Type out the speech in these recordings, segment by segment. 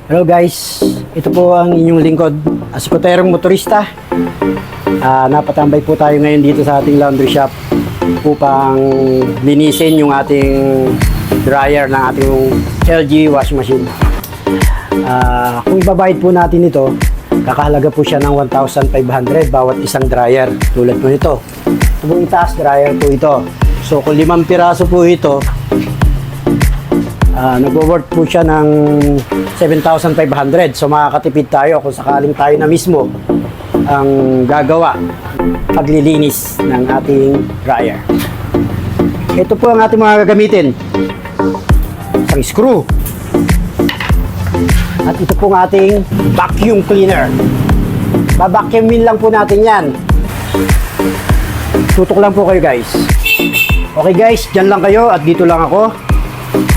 Hello guys, ito po ang inyong lingkod, asikuterong motorista. Napatambay po tayo ngayon dito sa ating laundry shop upang linisin yung ating dryer ng ating LG washing machine. Kung ibabayad po natin ito, kakahalaga po siya ng 1,500 bawat isang dryer. Tulad po nito, ito pong itaas dryer po ito. So kung 5 piraso po ito, nag-worth po siya ng 7,500. So makakatipid tayo kung sakaling tayo na mismo ang gagawa paglilinis ng ating dryer. Ito po ang ating mga gagamitin. Isang screw. At ito po ang ating vacuum cleaner. Babacuumin lang po natin yan. Tutok lang po kayo guys. Okay guys, dyan lang kayo at dito lang ako.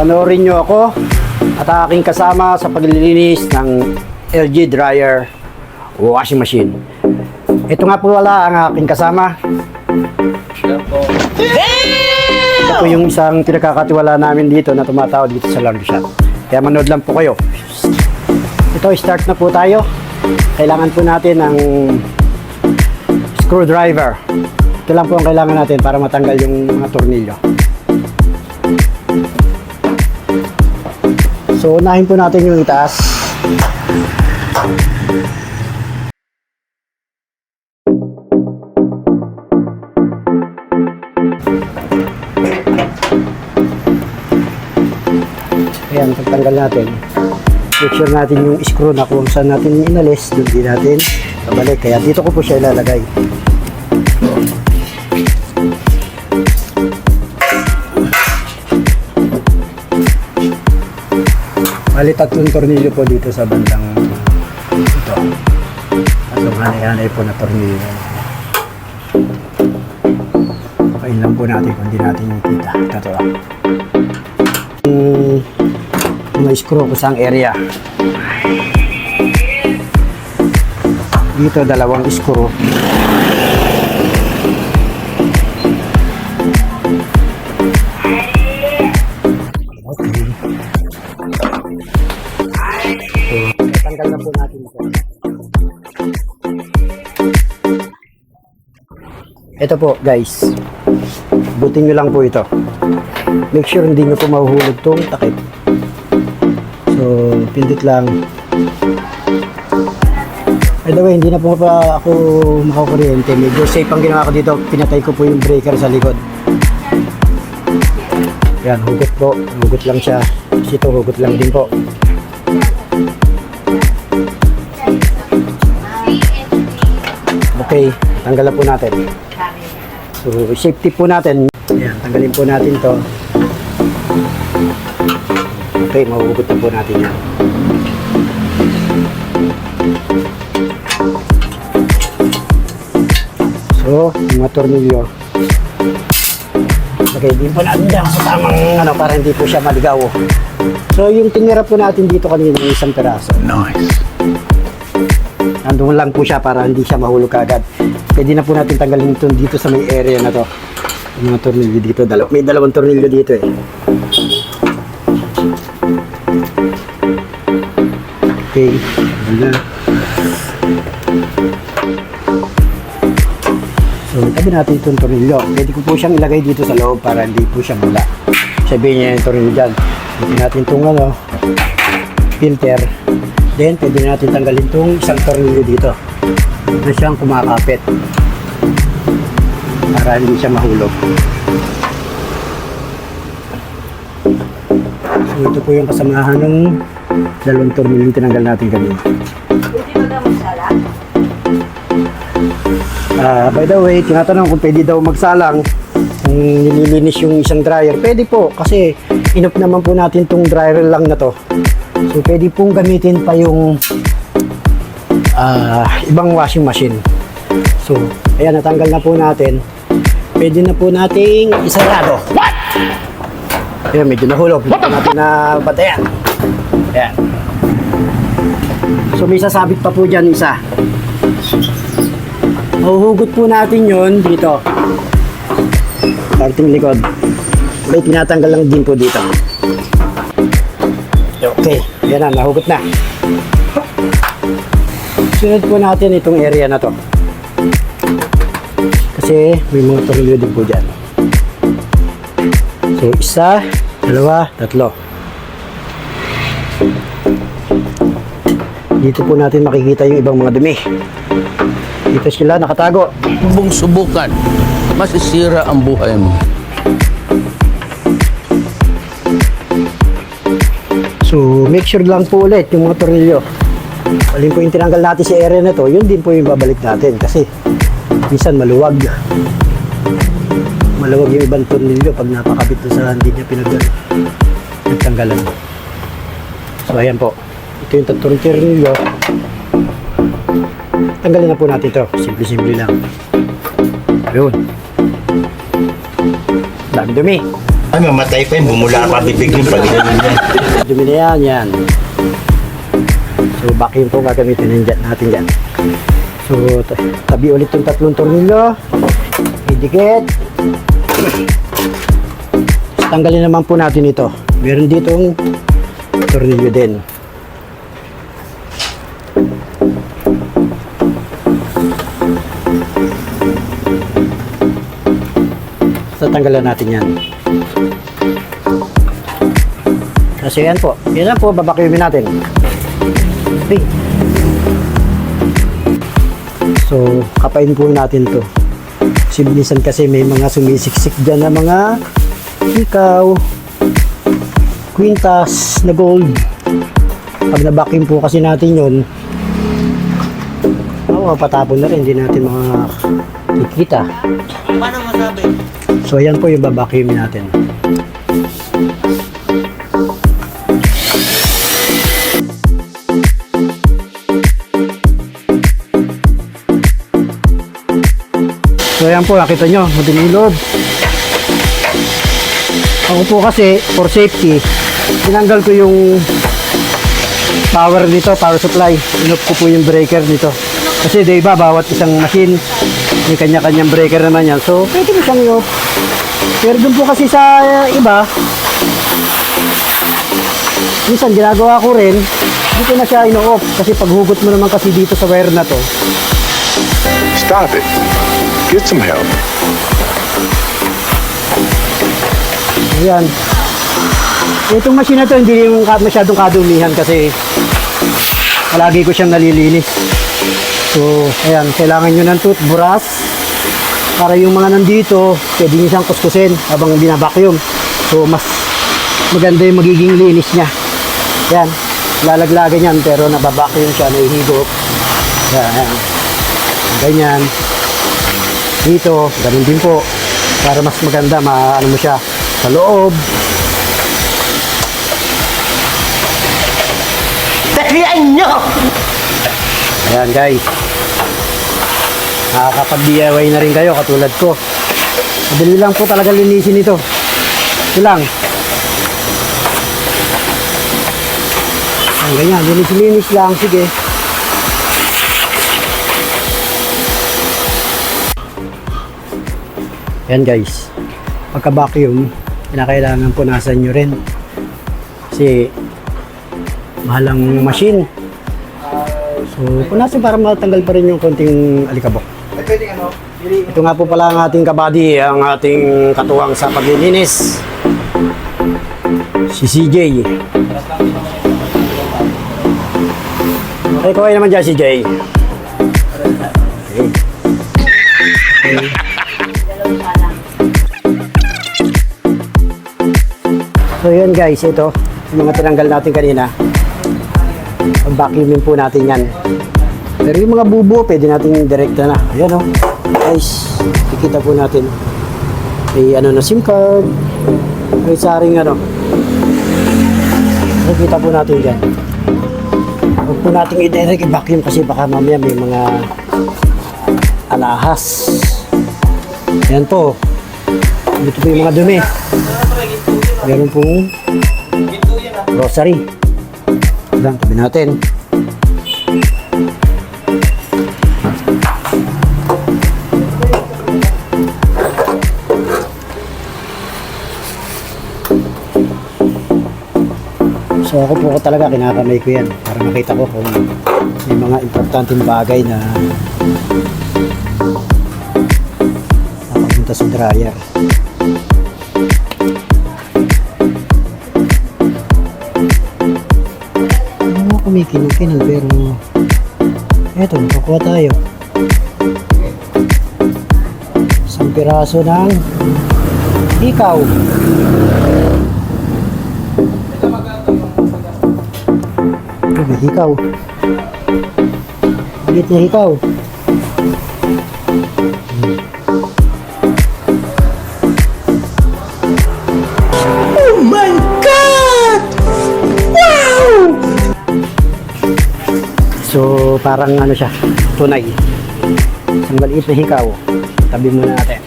Panoorin nyo ako at aking kasama sa paglilinis ng LG dryer washing machine. Ito nga po wala ang aking kasama. Ito po yung isang pinagkakatiwala namin dito na tumatawag dito sa laundry shop. Kaya manood lang po kayo. Ito, start na po tayo. Kailangan po natin ng screwdriver. Ito lang po ang kailangan natin para matanggal yung mga tornilyo. So, unahin po natin yung itaas. Ayan, pagtanggal natin. Make sure natin yung screw na kung saan natin inalis, doon din natin pabalik. Kaya dito ko po siya ilalagay. Bali, 3 tornilyo po dito sa bandang ito. Tatlong hanay-hanay po na tornilyo. Pain lang po natin kung di natin yung kita. Ito lang. Mga screw ko sa area. Dito 2 screw. Tanggal na po natin ito. Ito po guys, butin nyo lang po ito. Make sure hindi nyo po mahuhulog itong takip. So pindot lang. By the way, hindi na po pa ako makakuryente. Medyo safe ang ginawa ko dito. Pinatay ko po yung breaker sa likod. Yan, hugot po. Hugot lang siya. Kasi ito hugot lang din po. Okay, tanggalan po natin. So, safety po natin. Ayan, tanggalin po natin to. Okay, mahuhugot na po natin yan. So, mga tornilyo. Okay, din po natin dyan sa tamang para hindi po siya maligaw. So, yung tinira po natin dito kanina yung 1 piraso. Nice. Nandun lang po siya para hindi siya mahulog agad. Pwede na po natin tanggalin ito dito sa may area na to. Yung mga tornilyo dito. May 2 tornilyo dito eh. Okay. Ayan. So, tabi natin itong tornilyo. Pwede ko po siyang ilagay dito sa loob para hindi po siya mula. Sabihin niya yung tornilyo dyan. Pwede natin itong filter. Then, pwede natin tanggalin itong 1 tornilyo dito. Na siyang kumakapit. Para hindi siya mahulog. So, ito po yung kasamahan ng 2 tornilyo tinanggal natin kanina. By the way, tinatanong kung pwede daw magsalang kung nililinis yung isang dryer. Pwede po kasi enough naman po natin itong dryer lang na to. So pwede pong gamitin pa yung ibang washing machine. So ayan, natanggal na po natin. Pwede na po nating isarado. What? Ayan, medyo nahulog. Hindi natin na batayan. Ayan. So may sasabit pa po dyan isa. Mahuhugot po natin yon dito. Sa ating likod. may tinatanggal lang din po dito. Okay, yan na, nahugot na. Sunod po natin itong area na to. Kasi may mga tornilyo din po dyan. So, 1, 2, 3. Dito po natin makikita yung ibang mga dumi. Dito sila nakatago. Kung subukan, masisira ang buhay mo. So, make sure lang po ulit yung mga tornilyo. Alin po yung tinanggal natin sa area na to, yun din po yung babalik natin. Kasi, minsan maluwag. Maluwag yung ibang tornilyo pag napakabit doon sa hindi niya pinagtanggalan. So, ayan po. Ito yung tatlong tornilyo. Tanggalin na po natin ito. Simple-simple lang. Ayun. Dami-dumi. Ay, mamatay pa yun. Bumula pa bibig yung pag-inan niya. Dumi na yan, yan. So, vacuum po gagamitin natin dyan. So, tabi ulit yung tatlong tornilyo. Idikit. Tanggalin naman po natin ito. Meron ditong tornilyo din. Tatanggalan natin yan. Kasi yan po. Yan lang po, babakyumin natin. Okay. So, kapain po natin to. Sibilisan kasi may mga sumisiksik dyan na mga ikaw, kwintas na gold. Pag nabakim po kasi natin yun, patapon na rin. Hindi natin makikita. Paano masabi? So, ayan po yung babakyumin natin. So, ayan po, nakita nyo, madinilod. Ako po kasi, for safety, tinanggal ko yung power dito, power supply. Inop ko po yung breaker dito. Kasi diba, bawat isang machine, may kanya-kanyang breaker naman yan. So, pwede mo siyang i-off. Pero dun po kasi sa iba, minsan ginagawa ko rin, dito na siya ino-off. Kasi paghugot mo naman kasi dito sa wire na to. Stop it. Get some help. Ayan. Itong machine na to, hindi yung masyadong kadumihan kasi palagi ko siyang nalilinis. So, ayan, kailangan nyo ng toothbrush para yung mga nandito, pwede nyo siyang kuskusin habang binabacuum. So, mas maganda yung magiging linis niya. Ayan, lalaglagan yan pero nababacuum siya, naihigop. Ayan, ganyan. Dito, ganun din po. Para mas maganda, maano mo siya sa loob. Tahiyan nyo! Ayan guys. Nakakapag-DIY na rin kayo katulad ko. Madali lang po talaga linisin ito. Ito lang. Ayan, ganyan. Linis-linis lang. Sige. Ayan guys. Pagka-vacuum, kinakailangan punasan nyo rin. Kasi mahal ang machine. So, punasan para matanggal pa rin yung konting alikabok. Ito nga po pala ang ating kabady, ang ating katuwang sa paglilinis. Si CJ. Okay, kaway naman dyan, CJ. Okay. Okay. So yun guys, ito yung mga tinanggal natin kanina. Vacuumin po natin yan. Pero yung mga bubo, pwede natin direkta na. Ayan o. Guys, kikita po natin. May ano na SIM card. May saring ano. Kikita po natin dyan. Huwag po natin i-direct i-vacuum kasi baka mamaya may mga alahas. Ayan po. Dito po yung mga dumi. Meron pong grocery. Lang, tabi natin. So ako po talaga kinakamay ko yan para makita ko kung may mga importanteng bagay na napapunta sa dryer. Ano kumikinong-kinong pero eto, makakuha tayo. Isang piraso ng hikaw. Ito, may hikaw. Ulit na hikaw. Oh my God! Wow! So, parang ano siya, tunay. Isang maliit na hikaw. Tabi muna natin.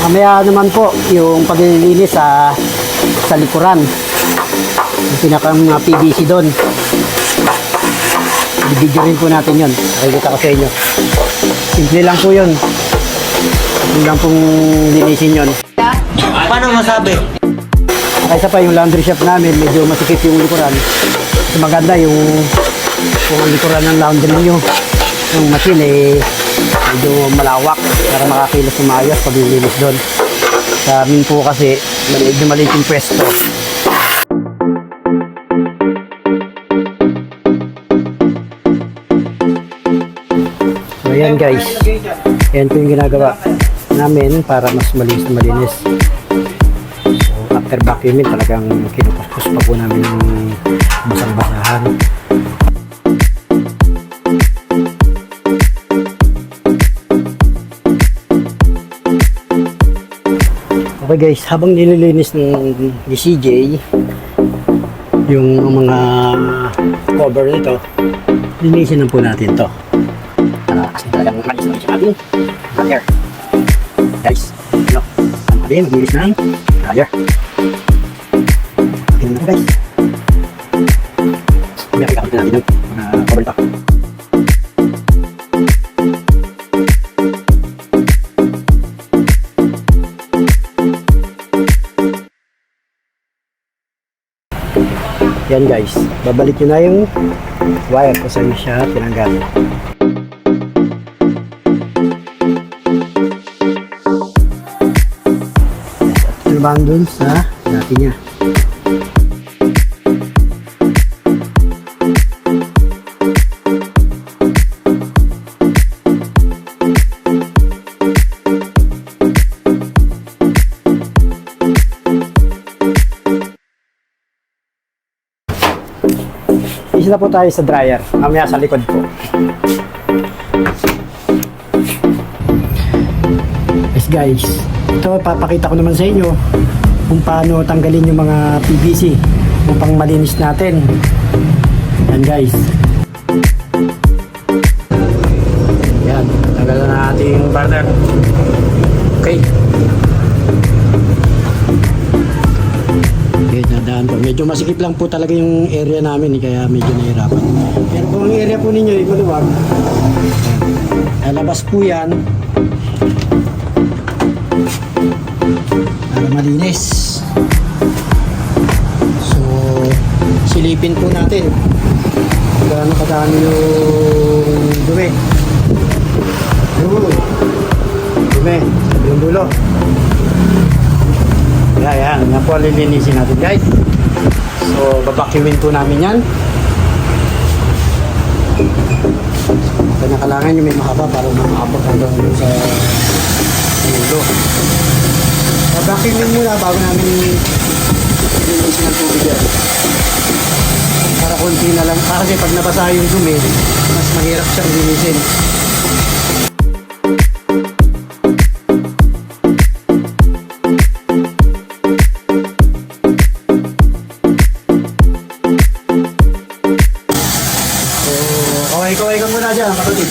Mamaya naman po yung paglilinis sa likuran. Yung pinakang PVC doon. I-video rin po natin yun. Nakikita ko sa inyo. Simple lang po yun. Yun lang pong linisin yun. Paano masabi? Kaysa pa yung laundry shop namin, medyo masikip yung likuran. Mas maganda yung kung ang likuran ng laundry nyo, yung machine medyo malawak para makakilos ng maayos pag nilinis doon. Sa amin po kasi medyo maliit yung pwesto. So ayan guys, ayan po yung ginagawa namin para mas malinis na malinis. So after vacuuming talagang kinukuskus pa po namin ng basang-basahan. Okay guys, habang nililinis ng CJ yung mga cover nito, linisin lang po natin to kasi talagang malis natin dryer guys. Ano? Ano din, maglinis ng dryer. Tingnan natin guys, pinakikakit natin yung mga cover nito. Yan guys, babalik nyo na yung wire kung saan siya tinanggal. At naman dun sa dati niya. Isa na po tayo sa dryer. Mamaya sa likod po. Yes guys, ito papakita ko naman sa inyo kung paano tanggalin yung mga PVC upang malinis natin. Yan guys. Yan, tanggalan na ating partner. Okay. Okay, dadaan po. Medyo masikip lang po talaga yung area namin kaya medyo nahirapan. Pero kung ang area po ninyo ay maluwag, lalabas po yan para malinis. So, silipin po natin gaano kadami yung dumi. Dumi, yung dulo. Yan po lilinisin natin guys. So, babacuumin po namin yan. Kaya nakalangan yung may mahaba para makaabot hanggang sa dulo. Babacuumin muna bago namin lilinisin ang tubig yan. Para konti na lang. Kasi pag nabasa yung dumi, mas mahirap siyang linisin. Kaway ka muna dyan, kapatid.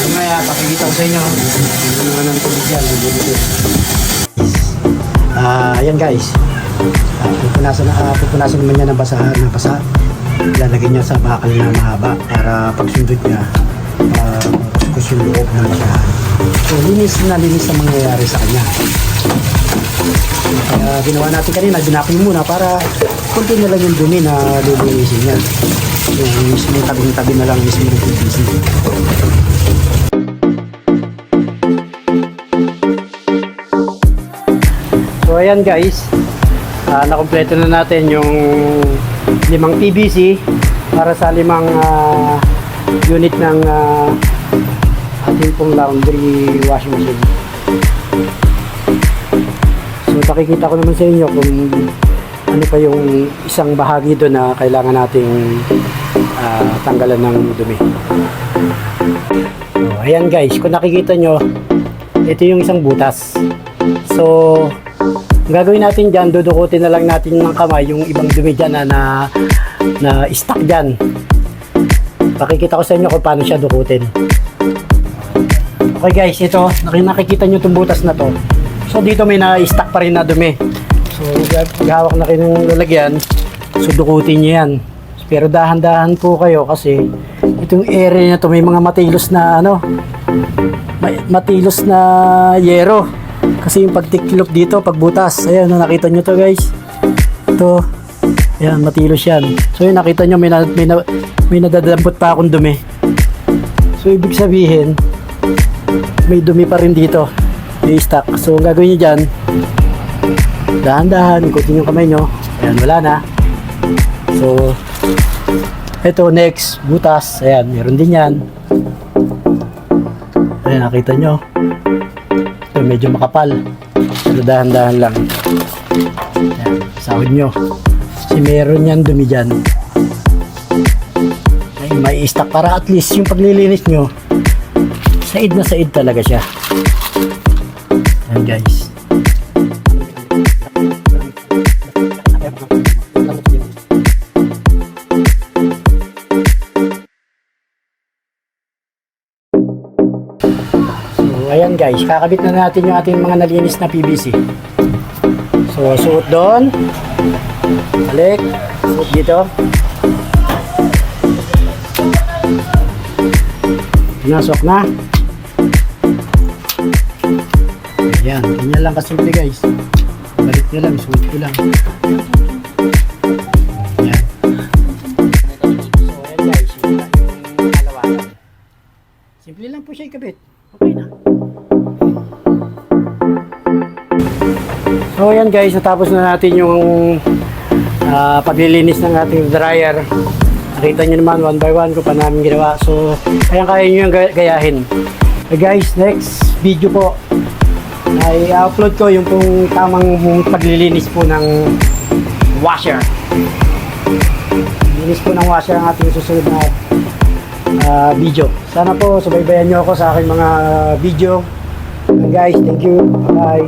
Mamaya, pakikita ko sa inyo. Ano naman ang tubig yan. Yan guys. Pupunasan naman niya ng basahan ng basa. Lalagyan niya sa bakal na mahaba para pag sundot niya, kuskus yung loob na siya. So, linis na linis ang mangyayari sa kanya. Kaya ginawa natin kanina, binapin muna para kunti na lang yung dumi na lilinisin niya. Yung mismo tabing-tabi na lang mismo ng PVC. So ayan guys, nakompleto na natin yung 5 PVC para sa 5 unit ng ating pong laundry washing machine. So nakikita ko naman sa inyo kung ano pa yung isang bahagi doon na kailangan nating tanggalan ng dumi. So, ayan guys, kung nakikita nyo, ito yung isang butas. So ang gagawin natin dyan, dudukutin na lang natin ng kamay yung ibang dumi dyan na stuck dyan. Pakikita ko sa inyo kung paano siya dukutin. Okay guys, ito, nakikita nyo itong butas na to. So dito may na-stuck pa rin na dumi. So gawak na kayo ng lalagyan. So dukutin nyo yan. Pero dahan-dahan po kayo kasi itong area na to may mga matilos na matilos na yero. Kasi yung pagtiklop dito, pagbutas, ayan, nakita nyo to guys. Ito, ayan, matilos yan. So yun, nakita nyo, may nadadampot pa akong dumi. So ibig sabihin, may dumi pa rin dito. May stock. So ang gagawin nyo dyan, dahan-dahan, ikutin yung kamay nyo. Ayan, wala na. So, ito, next, butas. Ayan, meron din yan. Ayan, nakita nyo. Ito, medyo makapal. Pero dahan-dahan lang. Ayan, sahod nyo. Kasi meron yan dumi dyan. Ay, may stock para at least yung paglilinis nyo, said na said talaga siya. Ayan guys. Ayan guys, kakabit na natin yung ating mga nalinis na PVC. So, suot doon. Balik. Suot dito. Pinasok na. Ayan, ganyan lang kasimple guys. Balik nyo lang, suot ko lang. Ayan. So, ayan guys, yung kalawakan. Simple lang po siya ikabit. Okay na. So ayan guys, natapos na natin yung paglilinis ng ating dryer. Nakita nyo naman one by one kung paano namin ginawa. So ayan, kaya nyo yung gayahin. Okay guys, next video po ay upload ko yung pong tamang paglilinis po ng washer. Linis po ng washer ang ating susunod na video. Sana po subaybayan nyo ako sa aking mga video. And guys, thank you. Bye.